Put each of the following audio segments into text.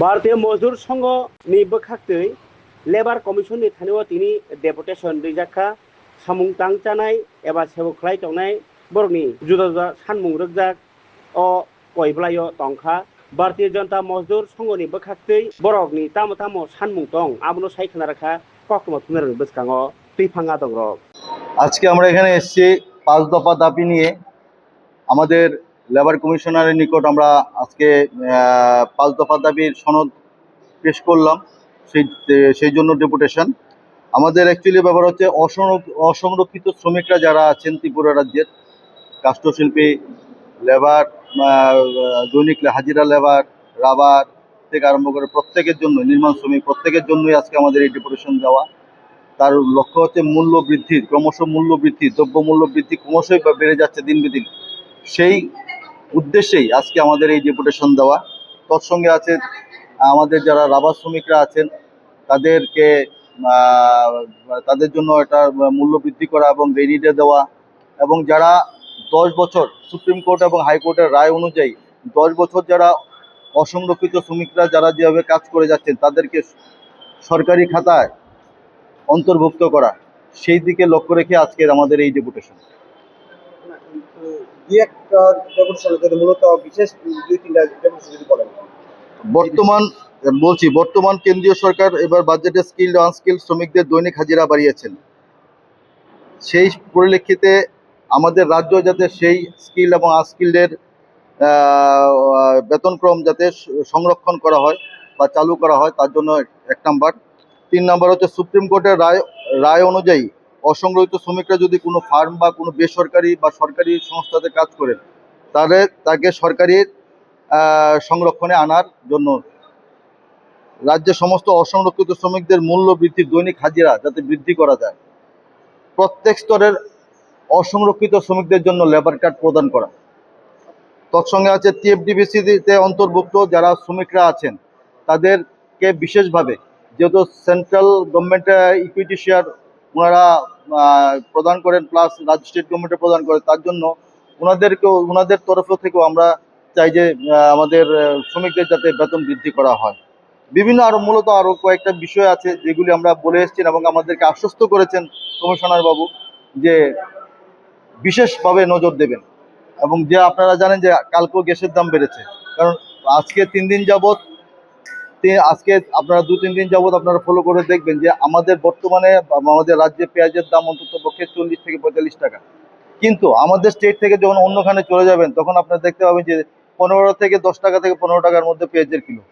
भारतीय मजदूर संघ नि बोखाक्तै लेबार कमिशन नि थानायाव तिनि डेपुटेशन रिजाखा सामुं तांचानाय एबा सेबख्लाय तंनाय बरनि जुदा जुदा सानमुं रगजाक अ कयब्लायो तंखा भारतीय जनता मजदूर संघ नि बोखाक्तै बरकनि तामो तामो सानमुं तंग आबनो सायखना राखा ककमा तुनार बसकांग दैफाङा दं रक আজকে আমরা এখানে এসেছি 5 দফা দাবি নিয়ে। আমাদের লেবার কমিশনারের নিকট আমরা আজকে 5 দফা দাবির সনদ পেশ করলাম। সেই জন্য ডেপুটেশন। আমাদের অ্যাকচুয়ালি ব্যাপার হচ্ছে অসংরক্ষিত শ্রমিকরা যারা আছেন ত্রিপুরা রাজ্যের, কাষ্ঠশিল্পী, লেবার, দৈনিক হাজিরা লেবার, রাবার থেকে আরম্ভ করে প্রত্যেকের জন্য, নির্মাণ শ্রমিক প্রত্যেকের জন্যই আজকে আমাদের এই ডেপুটেশন দেওয়া। তার লক্ষ্য হচ্ছে মূল্য বৃদ্ধি, ক্রমশ মূল্য বৃদ্ধি, দ্রব্য মূল্য বৃদ্ধি ক্রমশই বেড়ে যাচ্ছে দিন বেদিন। সেই উদ্দেশ্যেই আজকে আমাদের এই ডেপুটেশন দেওয়া। তৎসঙ্গে আছে আমাদের যারা রাবার শ্রমিকরা আছেন তাদেরকে তাদের জন্য এটা মূল্য বৃদ্ধি করা এবং রেনি ডে দেওয়া, এবং যারা 10 বছর সুপ্রিম কোর্ট এবং হাইকোর্টের রায় অনুযায়ী 10 বছর যারা অসংরক্ষিত শ্রমিকরা যারা যেভাবে কাজ করে যাচ্ছেন তাদেরকে সরকারি খাতায় অন্তর্ভুক্ত করা, সেই দিকে লক্ষ্য রেখে আজকের আমাদের এই ডেপুটেশন। বর্তমান কেন্দ্রীয় সরকার এবার বাজেটে স্কিল্ড আনস্কিল্ড শ্রমিকদের দৈনিক হাজিরা বাড়িয়েছেন। সেই পরিপ্রেক্ষিতে আমাদের রাজ্য যাতে সেই স্কিল এবং আনস্কিল্ডের বেতনক্রম যাতে সংরক্ষণ করা হয় বা চালু করা হয়, তার জন্য 1 নাম্বার। 3 নাম্বার হচ্ছে সুপ্রিম কোর্টের রায় অনুযায়ী অসংরক্ষিত শ্রমিকরা যদি কোনো ফার্ম বা কোনো বেসরকারি বা সরকারি সংস্থাতে কাজ করেন তাহলে তাকে সরকারি সংরক্ষণে আনার জন্য রাজ্যের সমস্ত অসংরক্ষিত শ্রমিকদের মূল্য বৃদ্ধির দৈনিক হাজিরা যাতে বৃদ্ধি করা যায়, প্রত্যেক স্তরের অসংরক্ষিত শ্রমিকদের জন্য লেবার কার্ড প্রদান করা। তৎসঙ্গে আছে টিএফডিবিসিতে অন্তর্ভুক্ত যারা শ্রমিকরা আছেন তাদেরকে বিশেষভাবে, যেহেতু সেন্ট্রাল গভর্নমেন্টে ইকুইটি শেয়ার ওনারা প্রদান করেন প্লাস রাজ্য স্টেট গভর্নমেন্টে প্রদান করে, তার জন্য ওনাদের তরফ থেকেও আমরা চাই যে আমাদের শ্রমিকদের যাতে বেতন বৃদ্ধি করা হয়। বিভিন্ন মূলত আরও কয়েকটা বিষয় আছে যেগুলি আমরা বলে এসেছেন এবং আমাদেরকে আশ্বস্ত করেছেন কমিশনার বাবু যে বিশেষভাবে নজর দেবেন। এবং যে আপনারা জানেন যে কালকেও গ্যাসের দাম বেড়েছে, কারণ আজকে 3 দিন যাবৎ, আজকে আপনারা 2-3 দিন যাবৎ আপনারা ফলো করে দেখবেন যে আমাদের বর্তমানে আমাদের রাজ্যে পেঁয়াজের দাম অন্তত পক্ষে 40 থেকে 45 টাকা, কিন্তু আমাদের স্টেট থেকে যখন অন্যখানে চলে যাবেন তখন আপনারা দেখতে পাবেন যে 15 থেকে 10 টাকা থেকে 15 টাকার মধ্যে পেঁয়াজের কিলো।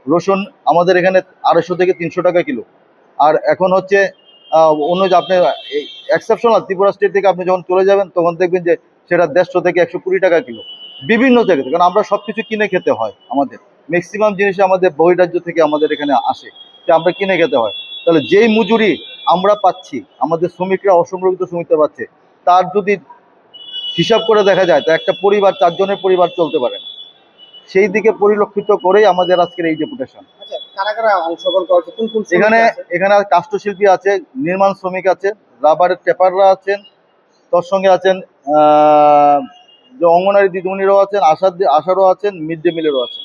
রসুন আমাদের এখানে 250 থেকে 300 টাকা কিলো। আর এখন হচ্ছে অন্য যে আপনি এক্সেপশনাল ত্রিপুরা স্টেট থেকে আপনি যখন চলে যাবেন তখন দেখবেন যে সেটা 150 থেকে 120 টাকা কিলো বিভিন্ন জায়গাতে, কারণ আমরা সব কিছু কিনে খেতে হয়। আমাদের ম্যাক্সিমাম জিনিস আমাদের বহিরাজ্য থেকে আমাদের এখানে আসে, যে আমরা কিনে খেতে হয়। তাহলে যেই মজুরি আমরা পাচ্ছি, আমাদের শ্রমিকরা অসংরক্ষিত শ্রমিকরা পাচ্ছে, তার যদি হিসাব করে দেখা যায় তা একটা পরিবার 4 জনের পরিবার চলতে পারে না। সেই দিকে পরিলক্ষিত করেই আমাদের আজকের এই ডেপুটেশন। এখানে কাষ্ঠশিল্পী আছে, নির্মাণ শ্রমিক আছে, রাবারের টেপাররা আছেন, তার সঙ্গে আছেন যে অঙ্গনারী দিদিমণিরাও আছেন, আশারও আছেন, মিড ডে মিলেরও আছেন।